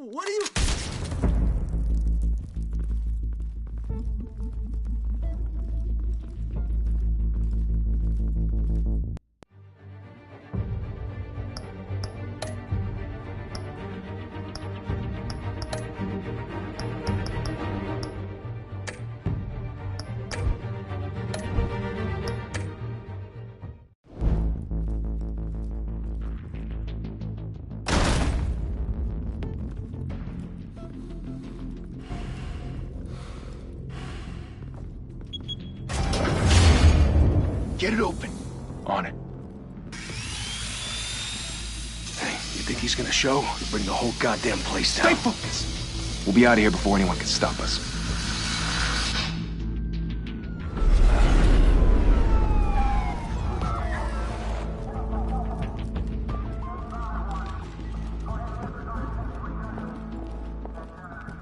What are you... Get it open. On it. Hey, you think he's gonna show? Bring the whole goddamn place down. Stay focused! We'll be out of here before anyone can stop us.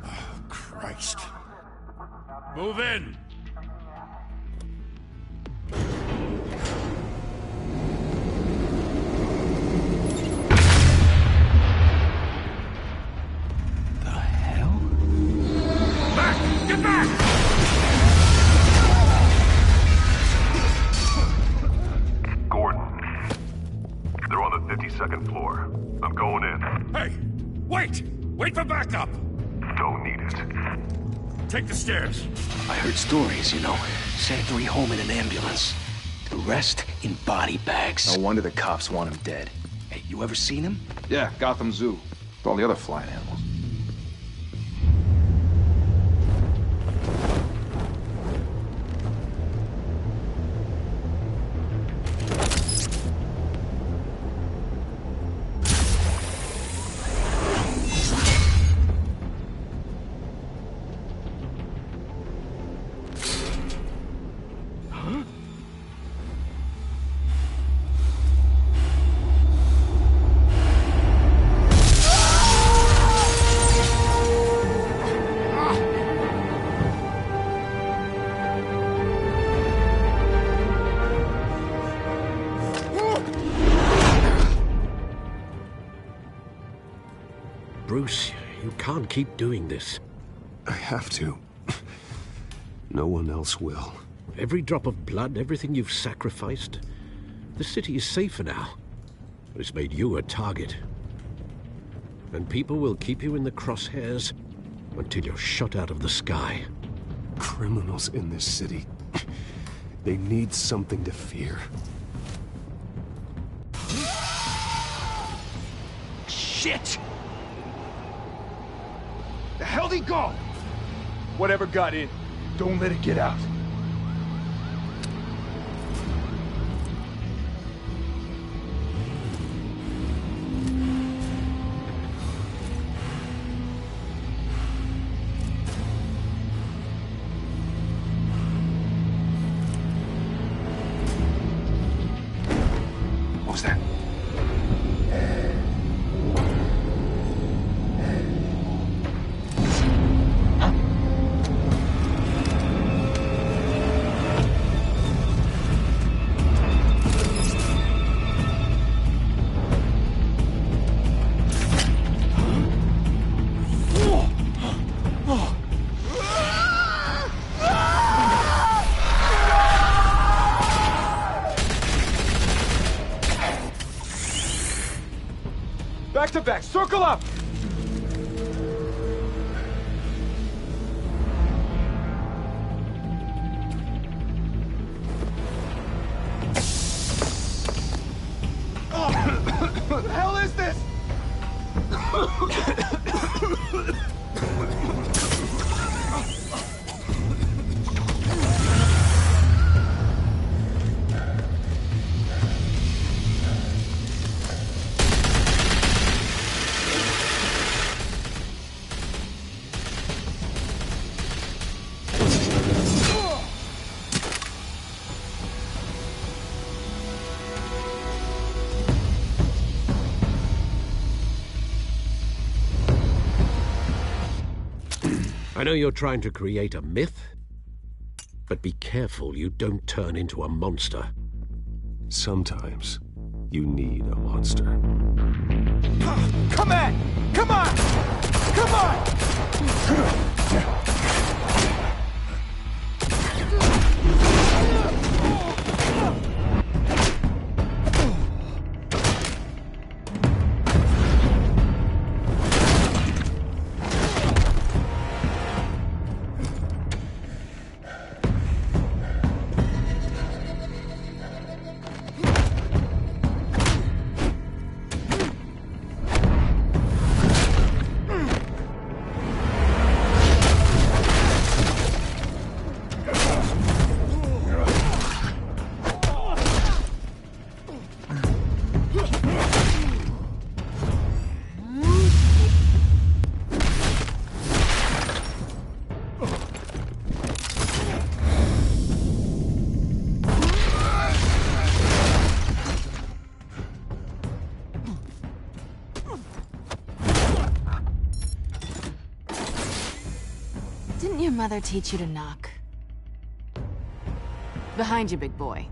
Oh, Christ. Move in! Second floor. I'm going in. Hey! Wait! Wait for backup! Don't need it. Take the stairs. I heard stories, you know. Sent 3 home in an ambulance. The rest in body bags. No wonder the cops want him dead. Hey, you ever seen him? Yeah, Gotham Zoo. With all the other flying animals. Bruce, you can't keep doing this. I have to. No one else will. Every drop of blood, everything you've sacrificed. The city is safer now. But it's made you a target. And people will keep you in the crosshairs until you're shot out of the sky. Criminals in this city. They need something to fear. Shit! The hell'd he go? Whatever got in, don't let it get out. What was that? Back to back, circle up! What the hell is this? I know you're trying to create a myth, but be careful you don't turn into a monster. Sometimes you need a monster. Come on! Come on! Come on! Didn't your mother teach you to knock? Behind you, big boy.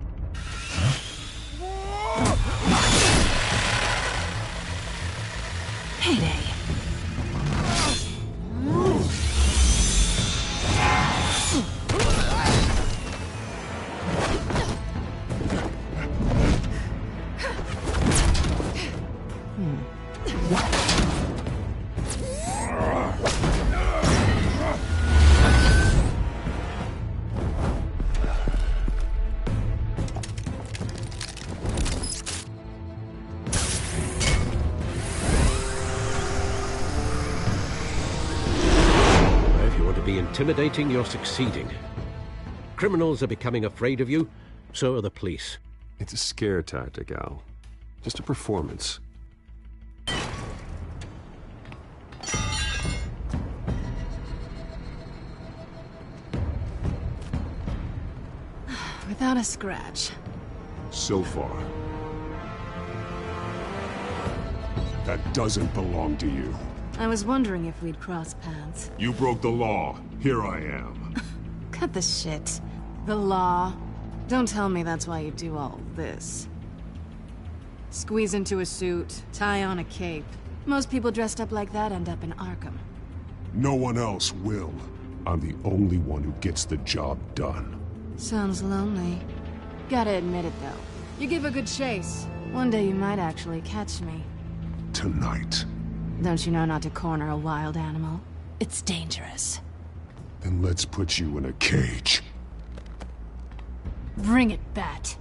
Heyday. Intimidating, you're succeeding. Criminals are becoming afraid of you, so are the police. It's a scare tactic, Al. Just a performance. Without a scratch. So far. That doesn't belong to you. I was wondering if we'd cross paths. You broke the law. Here I am. Cut the shit. The law. Don't tell me that's why you do all this. Squeeze into a suit, tie on a cape. Most people dressed up like that end up in Arkham. No one else will. I'm the only one who gets the job done. Sounds lonely. Gotta admit it, though. You give a good chase. One day you might actually catch me. Tonight. Don't you know not to corner a wild animal? It's dangerous. Then let's put you in a cage. Bring it, Bat.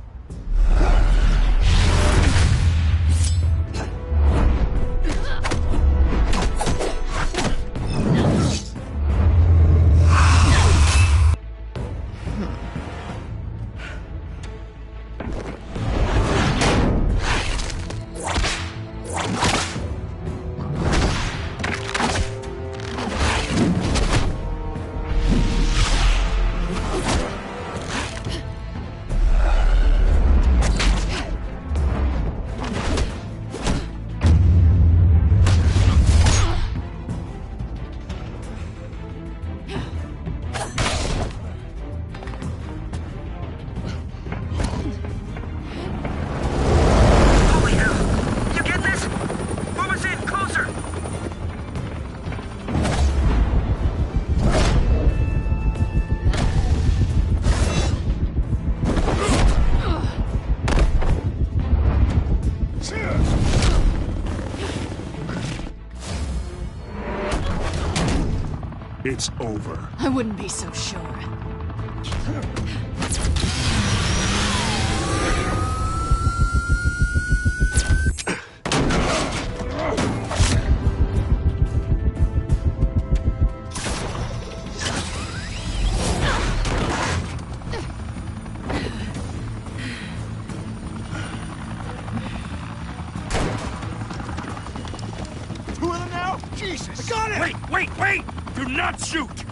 It's over. I wouldn't be so sure. Two of them now? Jesus! I got it! Wait, wait, wait! Do not shoot!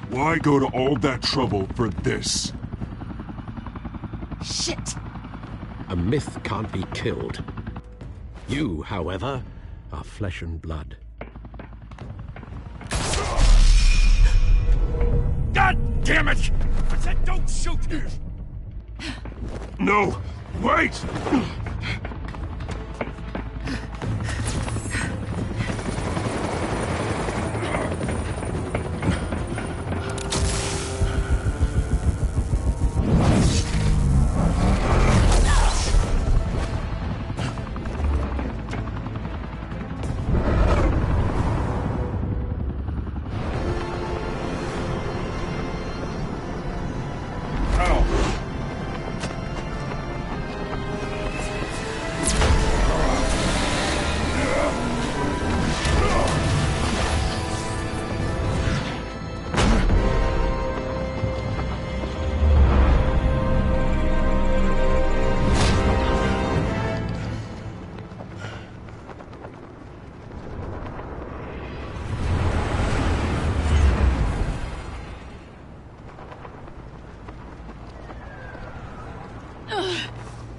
Why go to all that trouble for this? Shit! A myth can't be killed. You, however, are flesh and blood. God damn it! I said don't shoot! No! Wait!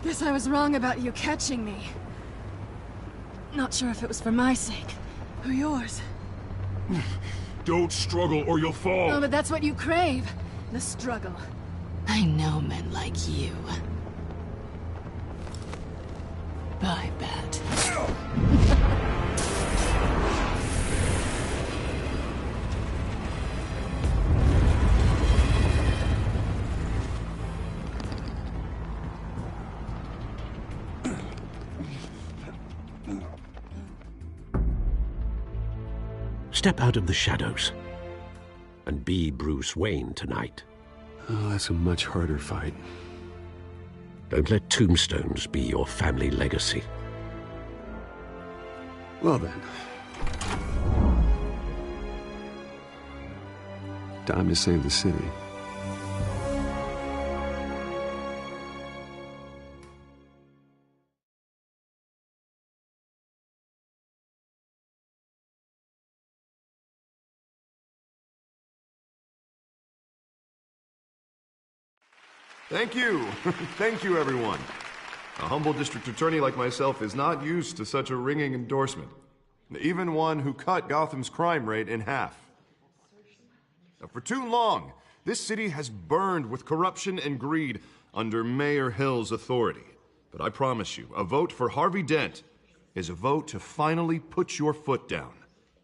Guess I was wrong about you catching me. Not sure if it was for my sake, or yours. Don't struggle or you'll fall! Oh, but that's what you crave. The struggle. I know men like you. I bet. Step out of the shadows and be Bruce Wayne tonight. Oh, that's a much harder fight. Don't let tombstones be your family legacy. Well then. Time to save the city. Thank you. Thank you, everyone. A humble district attorney like myself is not used to such a ringing endorsement. Even one who cut Gotham's crime rate in half. For too long, this city has burned with corruption and greed under Mayor Hill's authority. But I promise you, a vote for Harvey Dent is a vote to finally put your foot down.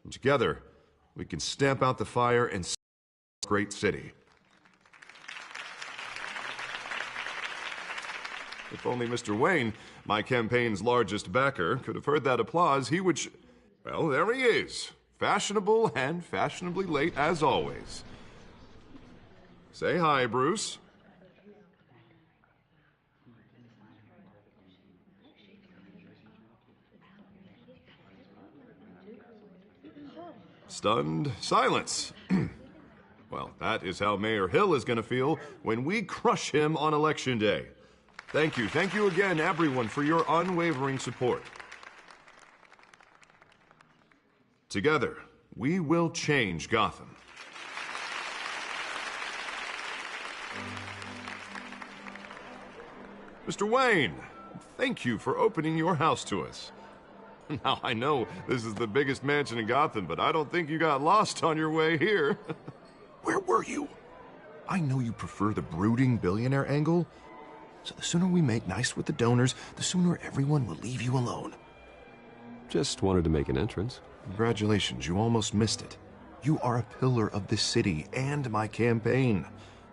And together, we can stamp out the fire and save this great city. If only Mr. Wayne, my campaign's largest backer, could have heard that applause, he would well, there he is. Fashionable and fashionably late as always. Say hi, Bruce. Stunned silence. Well, that is how Mayor Hill is going to feel when we crush him on Election Day. Thank you again, everyone, for your unwavering support. Together, we will change Gotham. Mr. Wayne, thank you for opening your house to us. Now, I know this is the biggest mansion in Gotham, but I don't think you got lost on your way here. Where were you? I know you prefer the brooding billionaire angle, so the sooner we make nice with the donors, the sooner everyone will leave you alone. Just wanted to make an entrance. Congratulations, you almost missed it. You are a pillar of this city and my campaign.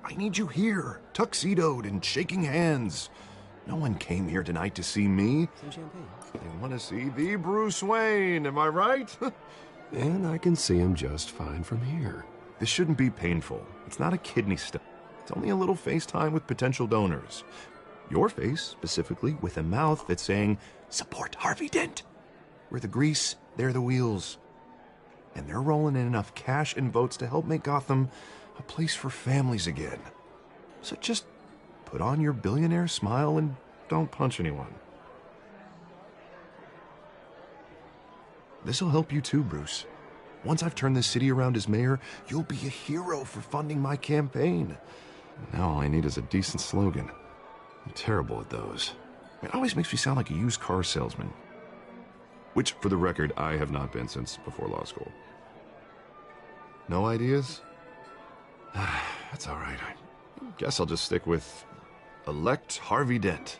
I need you here, tuxedoed and shaking hands. No one came here tonight to see me. Some champagne. They want to see the Bruce Wayne, am I right? And I can see him just fine from here. This shouldn't be painful. It's not a kidney stone. It's only a little FaceTime with potential donors. Your face, specifically, with a mouth that's saying, support Harvey Dent. We're the grease, they're the wheels. And they're rolling in enough cash and votes to help make Gotham a place for families again. So just put on your billionaire smile and don't punch anyone. This'll help you too, Bruce. Once I've turned this city around as mayor, you'll be a hero for funding my campaign. Now all I need is a decent slogan. I'm terrible at those. It always makes me sound like a used car salesman. Which, for the record, I have not been since before law school. No ideas? That's all right. I guess I'll just stick with elect Harvey Dent.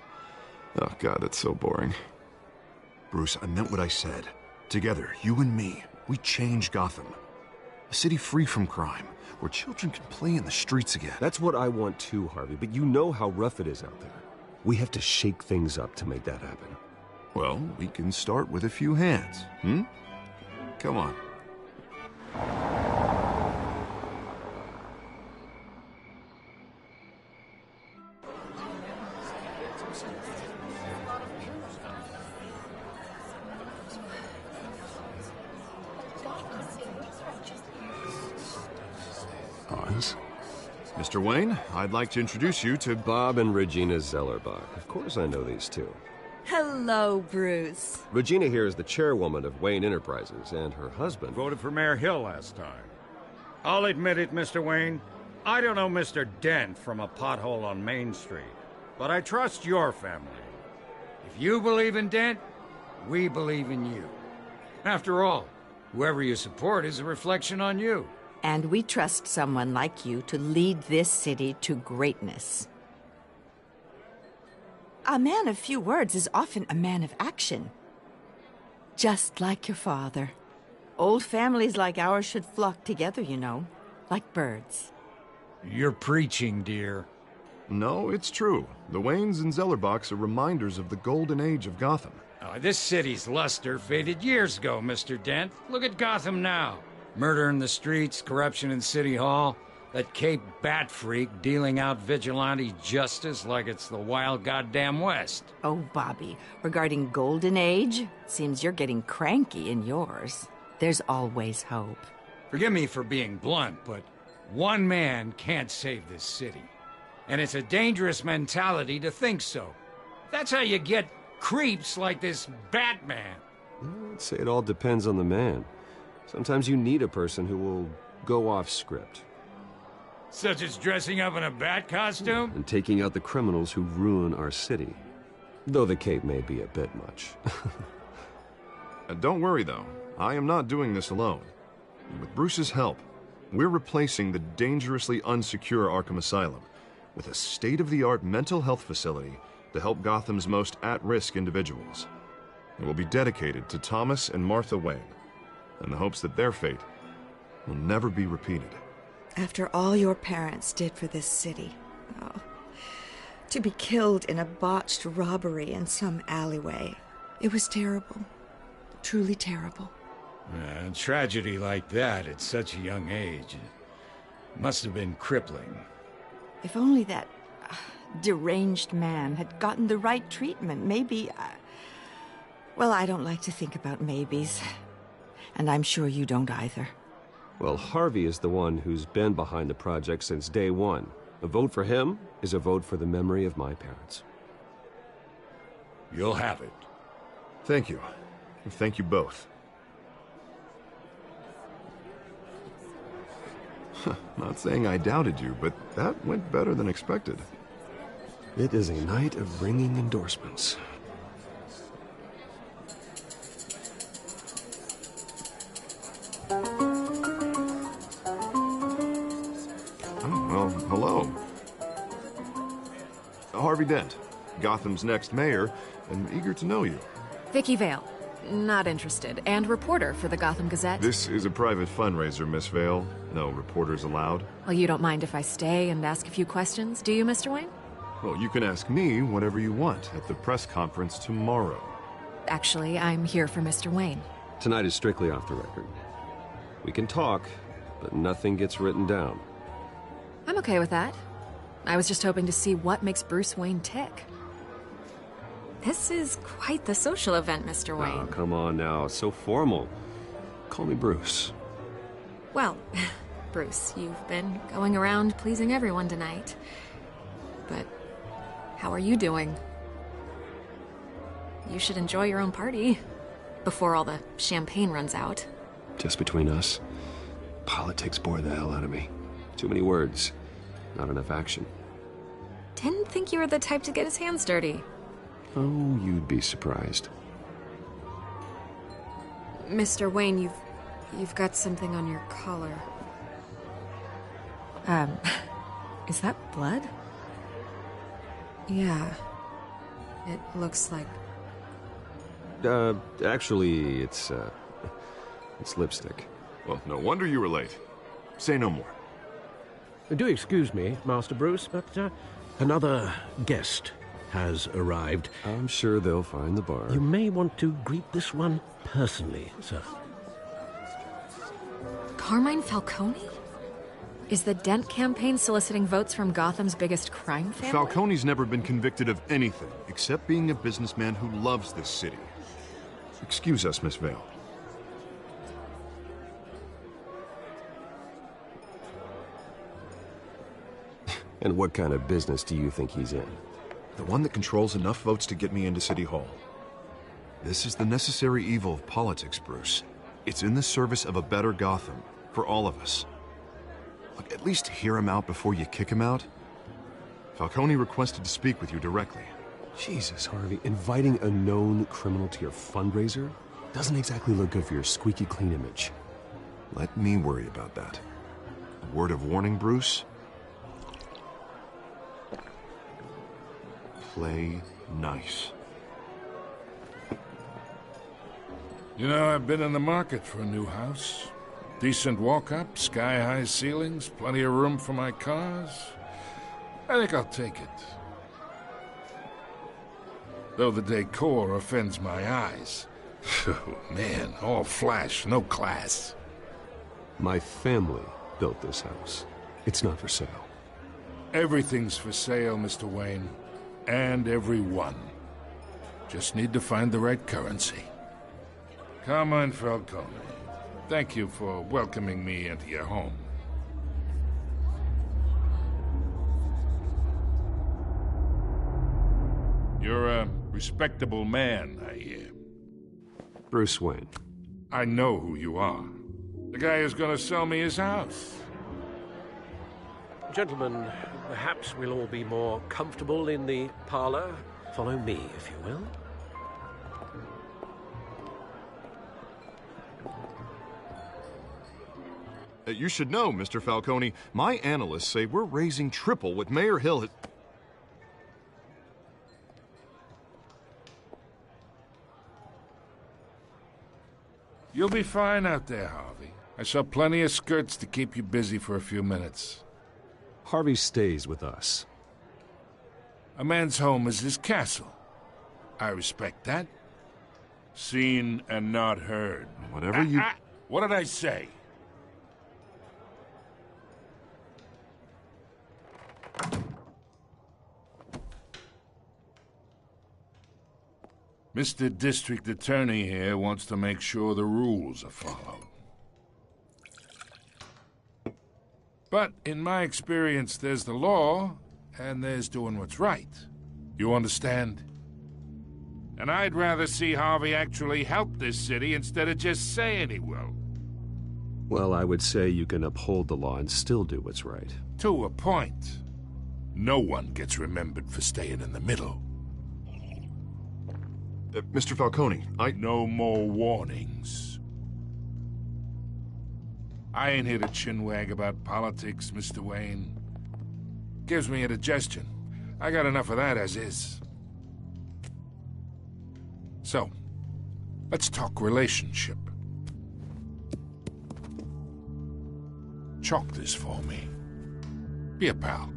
Oh, God, that's so boring. Bruce, I meant what I said. Together, you and me, we change Gotham. A city free from crime, where children can play in the streets again. That's what I want too, Harvey, but you know how rough it is out there. We have to shake things up to make that happen. Well, we can start with a few hands, Come on. Hans? Mr. Wayne, I'd like to introduce you to Bob and Regina Zellerbach. Of course I know these two. Hello, Bruce. Regina here is the chairwoman of Wayne Enterprises, and her husband... Voted for Mayor Hill last time. I'll admit it, Mr. Wayne. I don't know Mr. Dent from a pothole on Main Street, but I trust your family. If you believe in Dent, we believe in you. After all, whoever you support is a reflection on you. And we trust someone like you to lead this city to greatness. A man of few words is often a man of action. Just like your father. Old families like ours should flock together, you know, like birds. You're preaching, dear. No, it's true. The Waynes and Zellerbachs are reminders of the golden age of Gotham. This city's luster faded years ago, Mr. Dent. Look at Gotham now. Murder in the streets, corruption in City Hall, that Cape Bat freak dealing out vigilante justice like it's the wild goddamn West. Oh, Bobby, regarding Golden Age, seems you're getting cranky in yours. There's always hope. Forgive me for being blunt, but one man can't save this city. And it's a dangerous mentality to think so. That's how you get creeps like this Batman. I'd say it all depends on the man. Sometimes you need a person who will go off script. Such as dressing up in a bat costume? And taking out the criminals who ruin our city. Though the cape may be a bit much. Don't worry, though. I am not doing this alone. With Bruce's help, we're replacing the dangerously unsecure Arkham Asylum with a state-of-the-art mental health facility to help Gotham's most at-risk individuals. It will be dedicated to Thomas and Martha Wayne, in the hopes that their fate will never be repeated. After all your parents did for this city, to be killed in a botched robbery in some alleyway, it was terrible. Truly terrible. A tragedy like that at such a young age must have been crippling. If only that deranged man had gotten the right treatment, maybe... Well, I don't like to think about maybes. And I'm sure you don't either. Well, Harvey is the one who's been behind the project since day one. A vote for him is a vote for the memory of my parents. You'll have it. Thank you. Thank you both. Not saying I doubted you, but that went better than expected. It is a night of ringing endorsements. Well, hello. Harvey Dent, Gotham's next mayor, and eager to know you. Vicky Vale. Not interested. And reporter for the Gotham Gazette. This is a private fundraiser, Miss Vale. No reporters allowed. Well, you don't mind if I stay and ask a few questions, do you, Mr. Wayne? Well, you can ask me whatever you want at the press conference tomorrow. Actually, I'm here for Mr. Wayne. Tonight is strictly off the record. We can talk, but nothing gets written down. I'm okay with that. I was just hoping to see what makes Bruce Wayne tick. This is quite the social event, Mr. Wayne. Oh, come on now. It's so formal. Call me Bruce. Well, Bruce, you've been going around pleasing everyone tonight. But how are you doing? You should enjoy your own party before all the champagne runs out. Just between us, politics bore the hell out of me. Too many words, not enough action. Didn't think you were the type to get his hands dirty. Oh, you'd be surprised. Mr. Wayne, you've got something on your collar. Is that blood? Yeah. It looks like... Actually, it's lipstick. Well, no wonder you were late. Say no more. Do excuse me, Master Bruce, but another guest has arrived. I'm sure they'll find the bar. You may want to greet this one personally, sir. Carmine Falcone? Is the Dent campaign soliciting votes from Gotham's biggest crime family? Falcone's never been convicted of anything except being a businessman who loves this city. Excuse us, Miss Vale. And what kind of business do you think he's in? The one that controls enough votes to get me into City Hall. This is the necessary evil of politics, Bruce. It's in the service of a better Gotham, for all of us. Look, at least hear him out before you kick him out. Falcone requested to speak with you directly. Jesus, Harvey, inviting a known criminal to your fundraiser doesn't exactly look good for your squeaky clean image. Let me worry about that. A word of warning, Bruce. Play nice. You know, I've been in the market for a new house. Decent walk-up, sky-high ceilings, plenty of room for my cars. I think I'll take it. Though the decor offends my eyes. Oh, man, all flash, no class. My family built this house. It's not for sale. Everything's for sale, Mr. Wayne. And everyone. Just need to find the right currency. Carmine Falcone, thank you for welcoming me into your home. You're a respectable man, I hear. Bruce Wayne. I know who you are. The guy who's gonna sell me his house. Gentlemen, perhaps we'll all be more comfortable in the parlor. Follow me, if you will. You should know, Mr. Falcone, my analysts say we're raising triple what Mayor Hill had... You'll be fine out there, Harvey. I saw plenty of skirts to keep you busy for a few minutes. Harvey stays with us. A man's home is his castle. I respect that. Seen and not heard. Whatever you... What did I say? Mr. District Attorney here wants to make sure the rules are followed. But in my experience, there's the law, and there's doing what's right. You understand? And I'd rather see Harvey actually help this city instead of just saying he will. Well, I would say you can uphold the law and still do what's right. To a point. No one gets remembered for staying in the middle. Mr. Falcone, No more warnings. I ain't here to chinwag about politics, Mr. Wayne. Gives me indigestion. I got enough of that as is. So, let's talk relationship. Chalk this for me. Be a pal.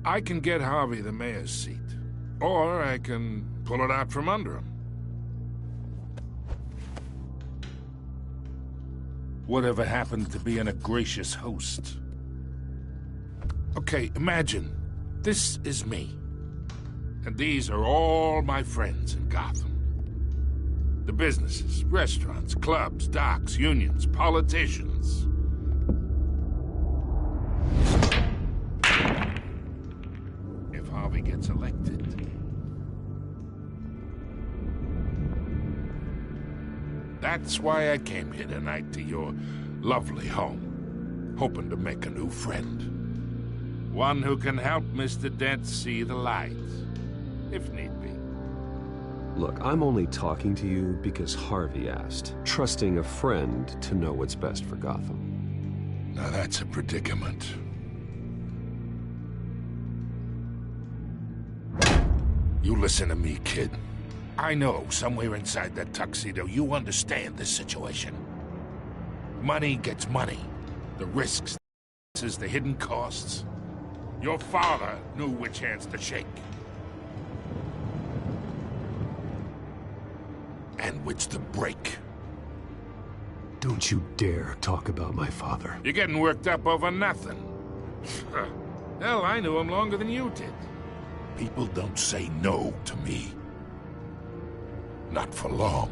I can get Harvey the mayor's seat, or I can pull it out from under him. Whatever happened to being a gracious host? Okay, imagine this is me. And these are all my friends in Gotham. The businesses, restaurants, clubs, docks, unions, politicians. If Harvey gets elected, That's why I came here tonight to your lovely home, hoping to make a new friend. One who can help Mr. Dent see the light, if need be. Look, I'm only talking to you because Harvey asked, trusting a friend to know what's best for Gotham. Now that's a predicament. You listen to me, kid. I know somewhere inside that tuxedo you understand this situation. Money gets money. The risks, the hidden costs. Your father knew which hands to shake. And which to break. Don't you dare talk about my father. You're getting worked up over nothing. Hell, I knew him longer than you did. People don't say no to me. Not for long.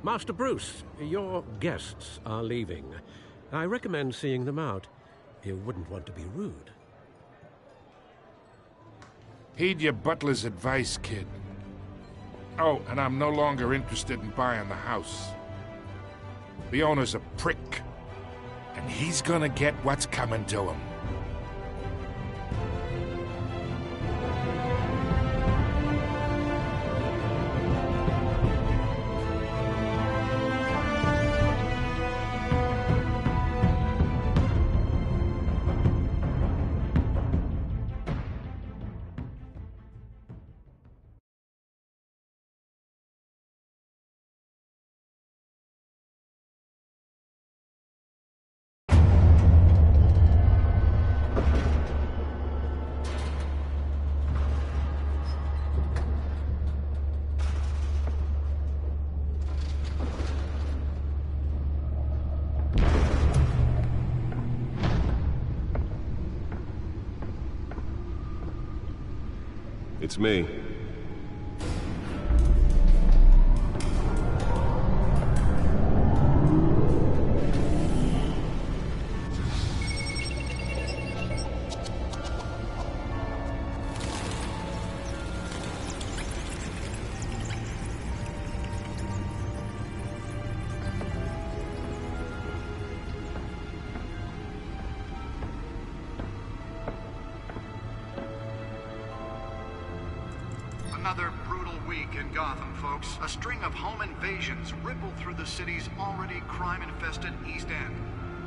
Master Bruce, your guests are leaving. I recommend seeing them out. You wouldn't want to be rude. Heed your butler's advice, kid. Oh, and I'm no longer interested in buying the house. The owner's a prick, and he's gonna get what's coming to him. It's me. Another brutal week in Gotham, folks. A string of home invasions rippled through the city's already crime-infested East End.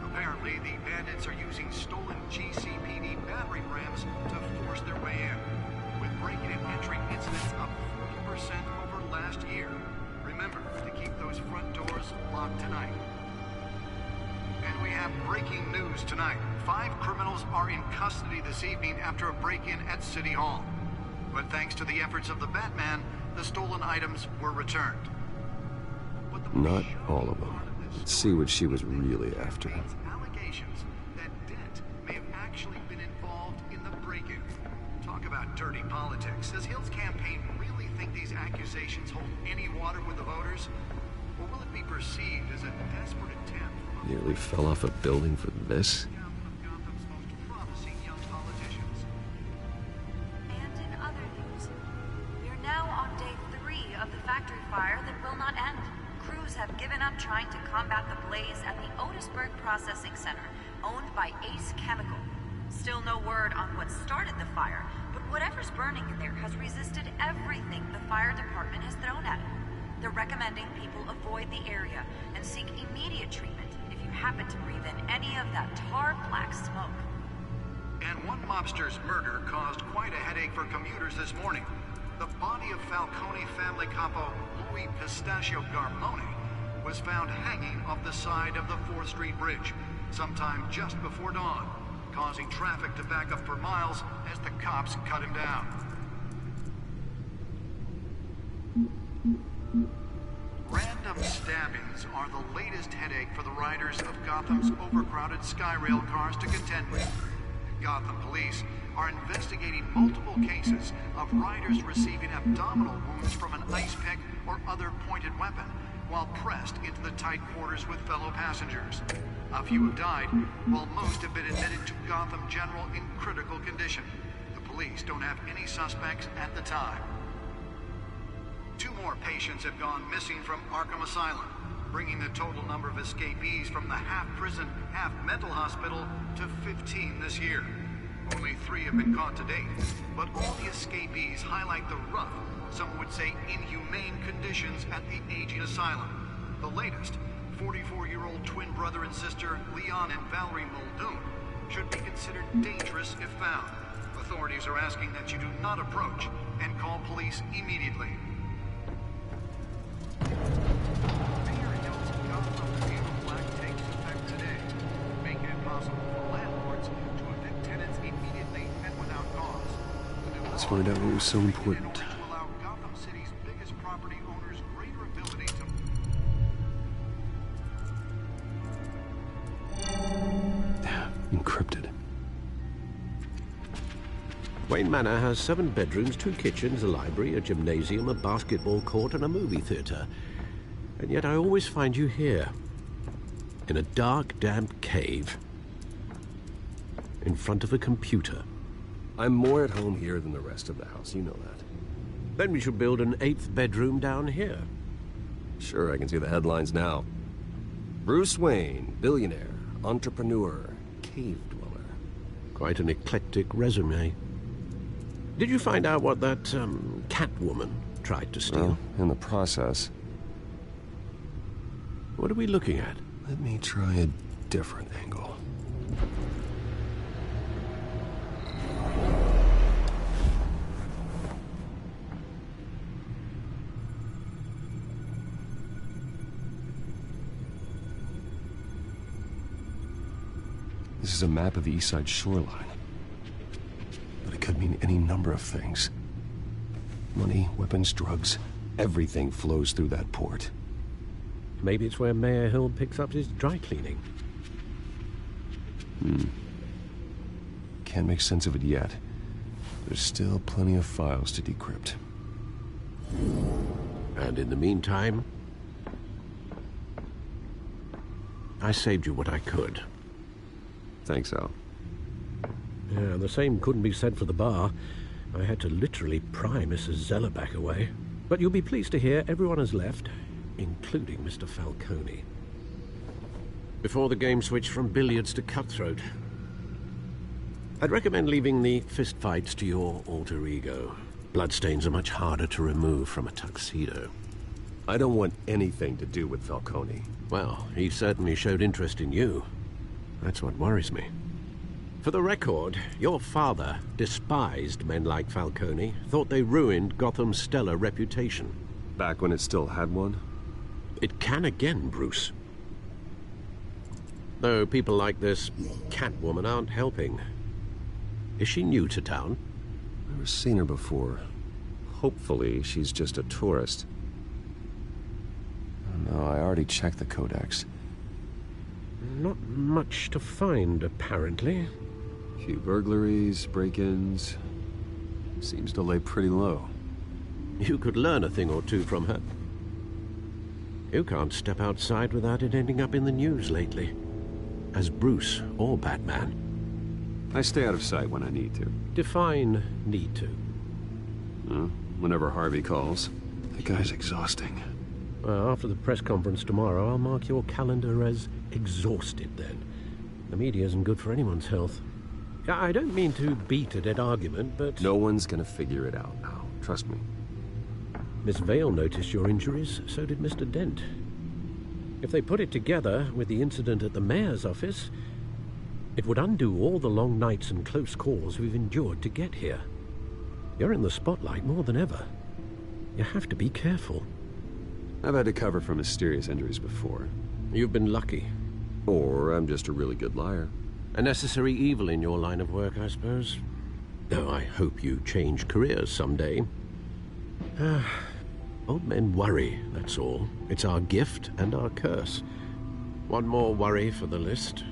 Apparently, the bandits are using stolen GCPD battering rams to force their way in, with breaking and entering incidents up 40% over last year. Remember to keep those front doors locked tonight. And we have breaking news tonight. 5 criminals are in custody this evening after a break-in at City Hall. But thanks to the efforts of the Batman, the stolen items were returned. Not all of them. Let's see what she was really after. Allegations that Dent may have actually been involved in the break-in. Talk about dirty politics. Does Hill's campaign really think these accusations hold any water with the voters? Or will it be perceived as a desperate attempt? Nearly fell off a building for this? Trying to combat the blaze at the Otisburg Processing Center, owned by Ace Chemical. Still no word on what started the fire, but whatever's burning in there has resisted everything the fire department has thrown at it. They're recommending people avoid the area and seek immediate treatment if you happen to breathe in any of that tar black smoke. And one mobster's murder caused quite a headache for commuters this morning. The body of Falcone family capo Louis Pistachio Garmone was found hanging off the side of the 4th Street Bridge sometime just before dawn, causing traffic to back up for miles as the cops cut him down. Random stabbings are the latest headache for the riders of Gotham's overcrowded Skyrail cars to contend with. Gotham police are investigating multiple cases of riders receiving abdominal wounds from an ice pick or other pointed weapon while pressed into the tight quarters with fellow passengers. A few have died, while most have been admitted to Gotham General in critical condition. The police don't have any suspects at the time. more patients have gone missing from Arkham Asylum, bringing the total number of escapees from the half-prison, half-mental hospital to 15 this year. Only 3 have been caught to date, but all the escapees highlight the rough, some would say inhumane conditions at the aging asylum. The latest, 44-year-old twin brother and sister Leon and Valerie Muldoon, should be considered dangerous if found. Authorities are asking that you do not approach and call police immediately. Mayor notes Gotham Review Black takes effect today, making it possible for landlords to evict tenants immediately and without cause. Let's find out what was so important. To allow Gotham City's biggest property owners greater ability to... Encrypted. Wayne Manor has 7 bedrooms, 2 kitchens, a library, a gymnasium, a basketball court, and a movie theater. And yet I always find you here, in a dark, damp cave, in front of a computer. I'm more at home here than the rest of the house, you know that. Then we should build an 8th bedroom down here. Sure, I can see the headlines now. Bruce Wayne, billionaire, entrepreneur, cave dweller. Quite an eclectic resume. Did you find out what that, Catwoman tried to steal? Well, in the process. What are we looking at? Let me try a different angle. This is a map of the East Side shoreline. But it could mean any number of things. Money, weapons, drugs, everything flows through that port. Maybe it's where Mayor Hill picks up his dry cleaning. Can't make sense of it yet. There's still plenty of files to decrypt. And in the meantime, I saved you what I could. Thanks, Al. Yeah, the same couldn't be said for the bar. I had to literally pry Mrs. Zeller back away. But you'll be pleased to hear everyone has left, including Mr. Falcone. Before the game switched from billiards to cutthroat. I'd recommend leaving the fistfights to your alter ego. Bloodstains are much harder to remove from a tuxedo. I don't want anything to do with Falcone. Well, he certainly showed interest in you. That's what worries me. For the record, your father despised men like Falcone, thought they ruined Gotham's stellar reputation. Back when it still had one? It can again, Bruce. Though people like this Catwoman aren't helping. Is she new to town? Never seen her before. Hopefully, she's just a tourist. No, I already checked the codex. Not much to find, apparently. Few burglaries, break-ins. Seems to lay pretty low. You could learn a thing or two from her. You can't step outside without it ending up in the news lately. As Bruce or Batman. I stay out of sight when I need to. Define need to. Whenever Harvey calls. The guy's exhausting. Well, after the press conference tomorrow, I'll mark your calendar as exhausted then. The media isn't good for anyone's health. I don't mean to beat a dead argument, but... No one's gonna figure it out now. Trust me. Miss Vale noticed your injuries, so did Mr. Dent. If they put it together with the incident at the mayor's office, it would undo all the long nights and close calls we've endured to get here. You're in the spotlight more than ever. You have to be careful. I've had to cover for mysterious injuries before. You've been lucky. Or I'm just a really good liar. A necessary evil in your line of work, I suppose. Though I hope you change careers someday. Old men worry, that's all. It's our gift and our curse. One more worry for the list.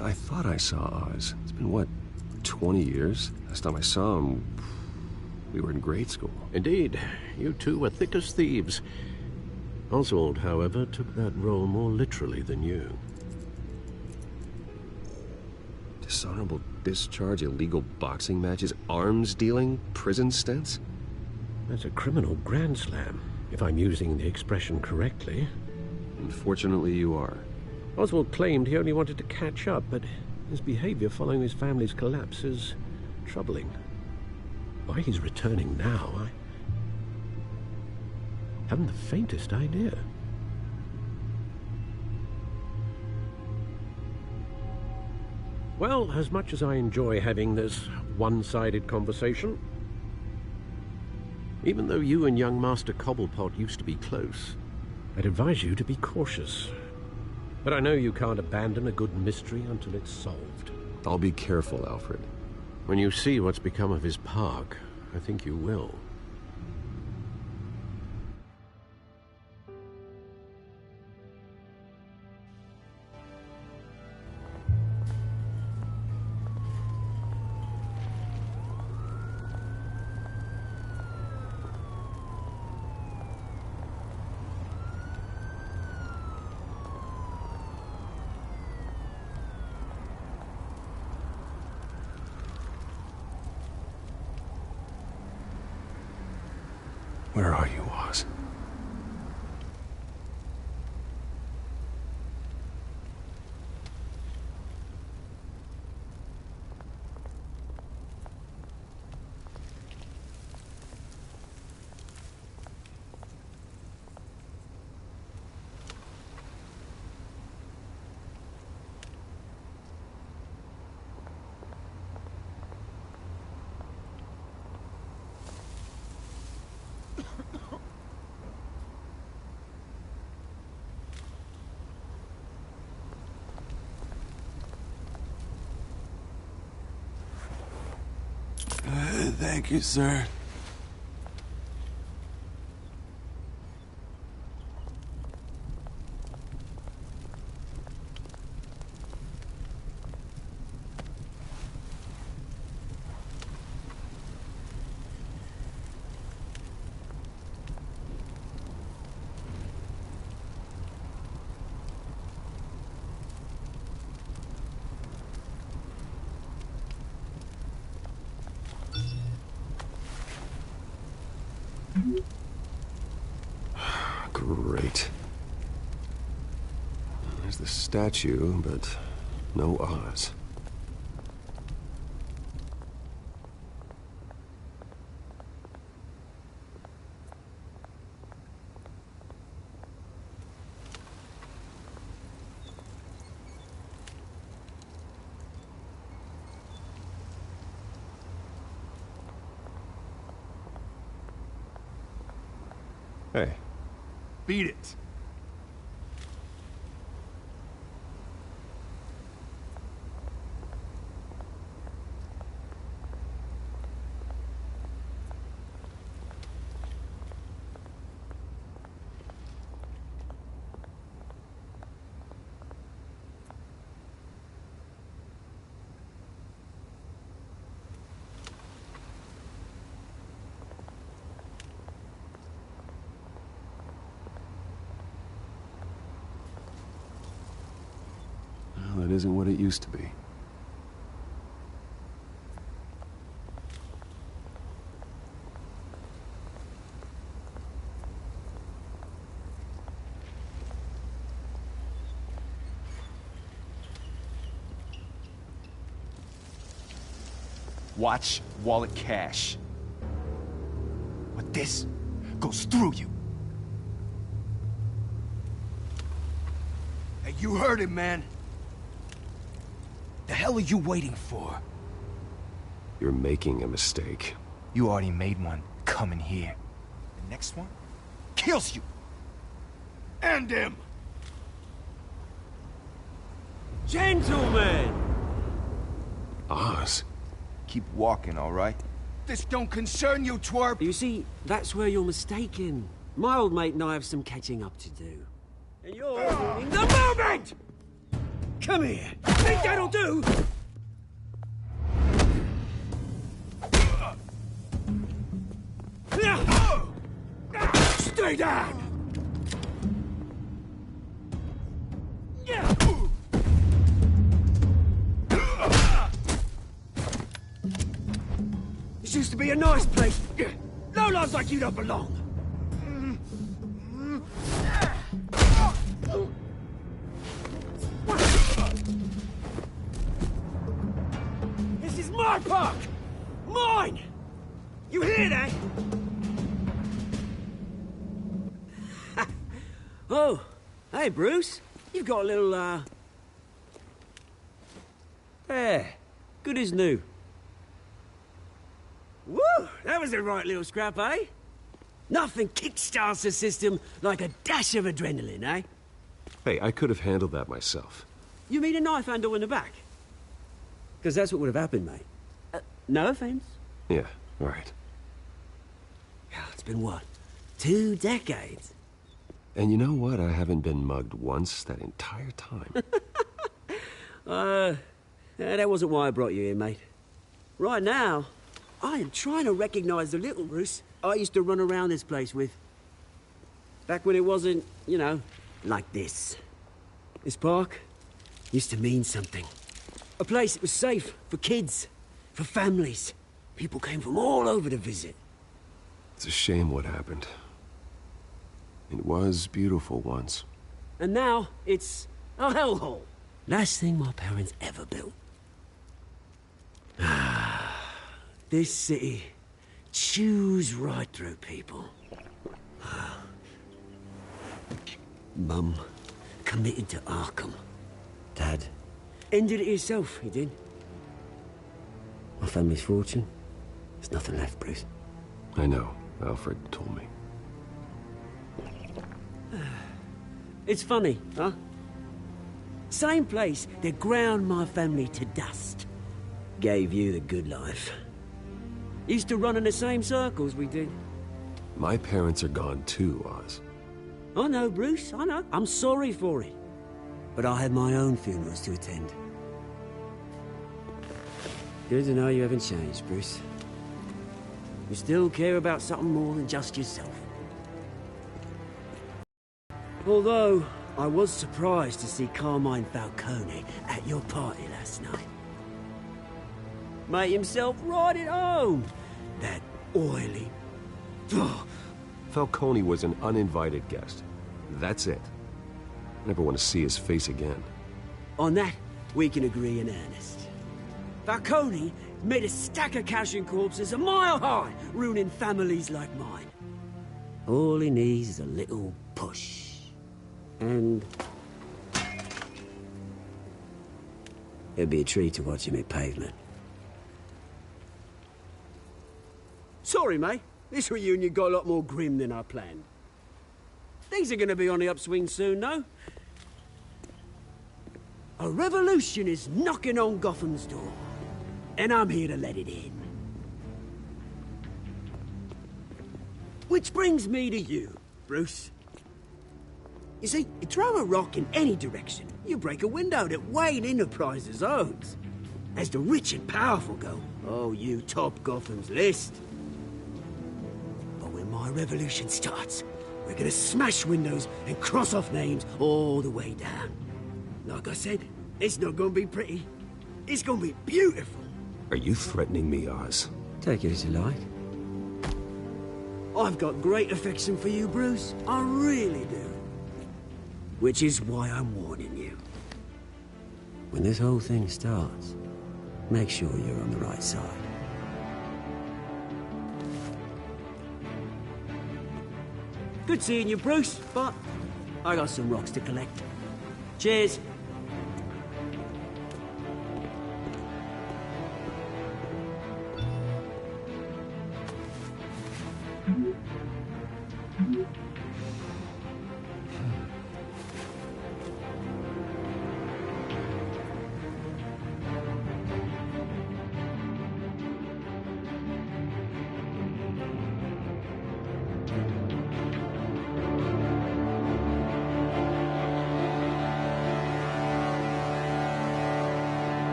I thought I saw Oz. It's been, what, 20 years? Last time I saw him, we were in grade school. Indeed. You two were thick as thieves. Oswald, however, took that role more literally than you. Dishonorable discharge, illegal boxing matches, arms dealing, prison stints? That's a criminal grand slam, if I'm using the expression correctly. Unfortunately, you are. Oswald claimed he only wanted to catch up, but his behavior following his family's collapse is troubling. Why he's returning now, I haven't the faintest idea. Well, as much as I enjoy having this one-sided conversation, even though you and young Master Cobblepot used to be close, I'd advise you to be cautious. But I know you can't abandon a good mystery until it's solved. I'll be careful, Alfred. When you see what's become of his park, I think you will. Where are you, Oz? Thank you, sir. Great. There's the statue, but no Oz. Hey. Beat it. That isn't what it used to be. Watch wallet cash. But this goes through you. Hey, you heard it, man. The hell are you waiting for? You're making a mistake. You already made one coming here. The next one kills you. And him. Gentlemen! Oz. Keep walking, all right? This don't concern you, twerp! You see, that's where you're mistaken. My old mate and I have some catching up to do. And you're ruining the moment! Come here! Think that'll do? Stay down! This used to be a nice place. No lives like you don't belong. This is my park! Mine! You hear that? Oh, hey, Bruce. You've got a little, There. Good as new. Woo! That was a right little scrap, eh? Nothing kickstarts the system like a dash of adrenaline, eh? Hey, I could have handled that myself. You mean a knife handle in the back? Because that's what would have happened, mate. No offense. Yeah, right. It's been what? 2 decades? And you know what? I haven't been mugged once that entire time. That wasn't why I brought you here, mate. Right now, I am trying to recognize the little Bruce I used to run around this place with. Back when it wasn't, you know, like this. This park used to mean something. A place that was safe for kids, for families. People came from all over to visit. It's a shame what happened. It was beautiful once. And now, it's a hellhole. Last thing my parents ever built. This city chews right through people. Mum committed to Arkham. Dad ended it himself, he did. My family's fortune, there's nothing left, Bruce. I know. Alfred told me. It's funny, huh? Same place that ground my family to dust. Gave you the good life. Used to run in the same circles we did. My parents are gone too, Oz. I know, Bruce, I know. I'm sorry for it. But I had my own funerals to attend. Good to know you haven't changed, Bruce. You still care about something more than just yourself. Although, I was surprised to see Carmine Falcone at your party last night. Made himself right at home. That oily... Falcone was an uninvited guest. That's it. Never want to see his face again. On that, we can agree in earnest. Falcone made a stack of cash and corpses a mile high, ruining families like mine. All he needs is a little push. And... it'd be a treat to watch him hit pavement. Sorry, mate. This reunion got a lot more grim than I planned. Things are gonna be on the upswing soon, no? A revolution is knocking on Gotham's door. And I'm here to let it in. Which brings me to you, Bruce. You see, you throw a rock in any direction, you break a window that Wayne Enterprises owns. As the rich and powerful go, oh, you top Gotham's list. But when my revolution starts, we're gonna smash windows and cross off names all the way down. Like I said, it's not gonna be pretty. It's gonna be beautiful. Are you threatening me, Oz? Take it as you like. I've got great affection for you, Bruce. I really do. Which is why I'm warning you. When this whole thing starts, make sure you're on the right side. Good seeing you, Bruce, but I got some rocks to collect. Cheers.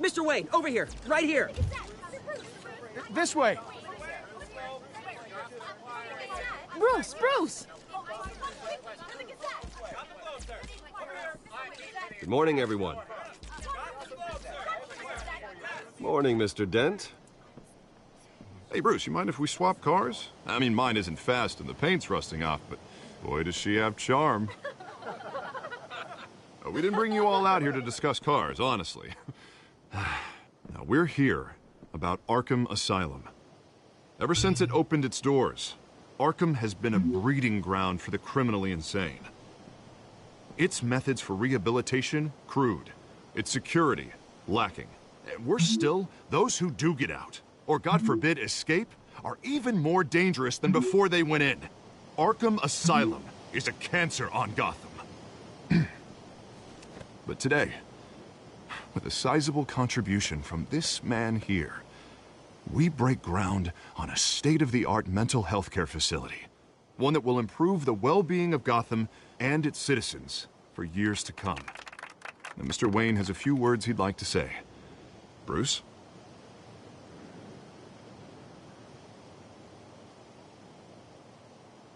Mr. Wayne, over here. Right here. This way. Bruce! Good morning, everyone. Morning, Mr. Dent. Hey, Bruce, you mind if we swap cars? I mean, mine isn't fast and the paint's rusting off, but boy, does she have charm. We didn't bring you all out here to discuss cars, honestly. Now, we're here about Arkham Asylum. Ever since it opened its doors, Arkham has been a breeding ground for the criminally insane. Its methods for rehabilitation, crude. Its security, lacking. And worse still, those who do get out, or God forbid escape, are even more dangerous than before they went in. Arkham Asylum is a cancer on Gotham. But today, with a sizable contribution from this man here, we break ground on a state-of-the-art mental health care facility. One that will improve the well-being of Gotham and its citizens for years to come. Now, Mr. Wayne has a few words he'd like to say. Bruce?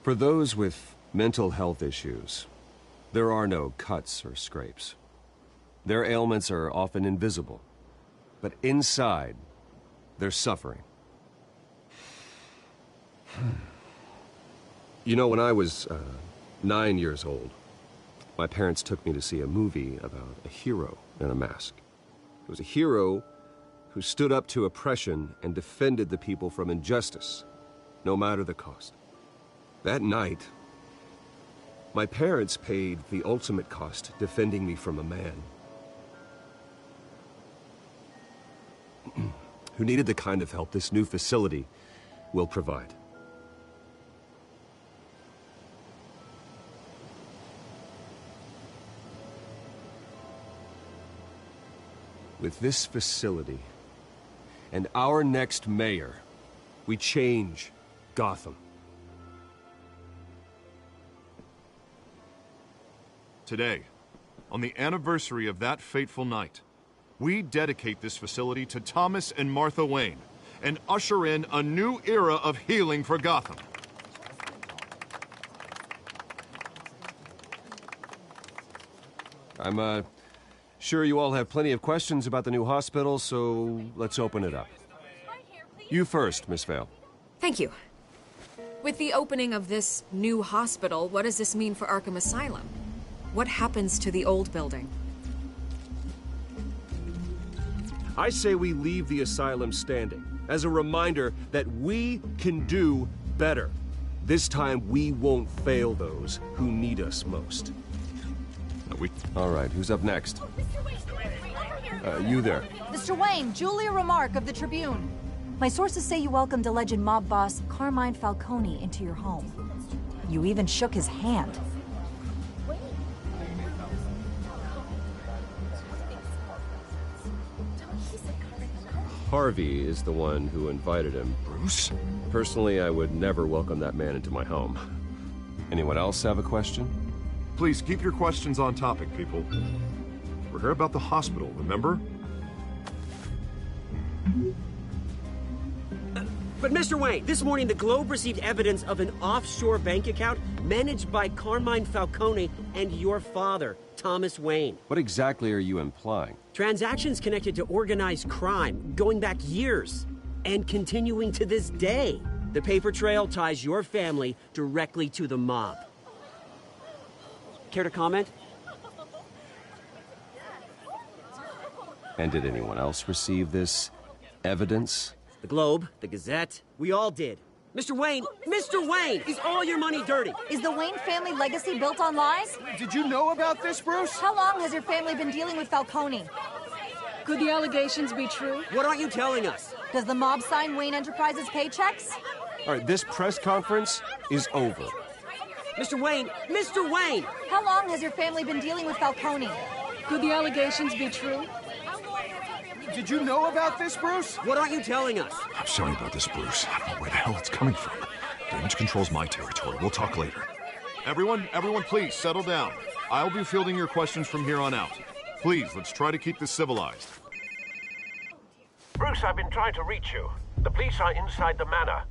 For those with mental health issues, there are no cuts or scrapes. Their ailments are often invisible, but inside, they're suffering. You know, when I was 9 years old, my parents took me to see a movie about a hero in a mask. It was a hero who stood up to oppression and defended the people from injustice, no matter the cost. That night, my parents paid the ultimate cost defending me from a man who needed the kind of help this new facility will provide. With this facility and our next mayor, we change Gotham. Today, on the anniversary of that fateful night, we dedicate this facility to Thomas and Martha Wayne and usher in a new era of healing for Gotham. I'm sure you all have plenty of questions about the new hospital, so let's open it up. You first, Miss Vale. Thank you. With the opening of this new hospital, what does this mean for Arkham Asylum? What happens to the old building? I say we leave the asylum standing as a reminder that we can do better. This time, we won't fail those who need us most. All right, who's up next? You there. Mr. Wayne, Julia Remark of the Tribune. My sources say you welcomed alleged mob boss Carmine Falcone into your home. You even shook his hand. Harvey is the one who invited him. Bruce? Personally, I would never welcome that man into my home. Anyone else have a question? Please keep your questions on topic, people. We're here about the hospital, remember? But Mr. Wayne, this morning the Globe received evidence of an offshore bank account managed by Carmine Falcone and your father, Thomas Wayne. What exactly are you implying? Transactions connected to organized crime, going back years, and continuing to this day. The paper trail ties your family directly to the mob. Care to comment? And did anyone else receive this evidence? The Globe, the Gazette, we all did. Mr. Wayne, is all your money dirty? Is the Wayne family legacy built on lies? Did you know about this, Bruce? How long has your family been dealing with Falcone? Could the allegations be true? What aren't you telling us? Does the mob sign Wayne Enterprises paychecks? All right, this press conference is over. Mr. Wayne! How long has your family been dealing with Falcone? Could the allegations be true? Did you know about this, Bruce? What aren't you telling us? I'm sorry about this, Bruce. I don't know where the hell it's coming from. Damage control's my territory. We'll talk later. Everyone, please, settle down. I'll be fielding your questions from here on out. Please, let's try to keep this civilized. Bruce, I've been trying to reach you. The police are inside the manor.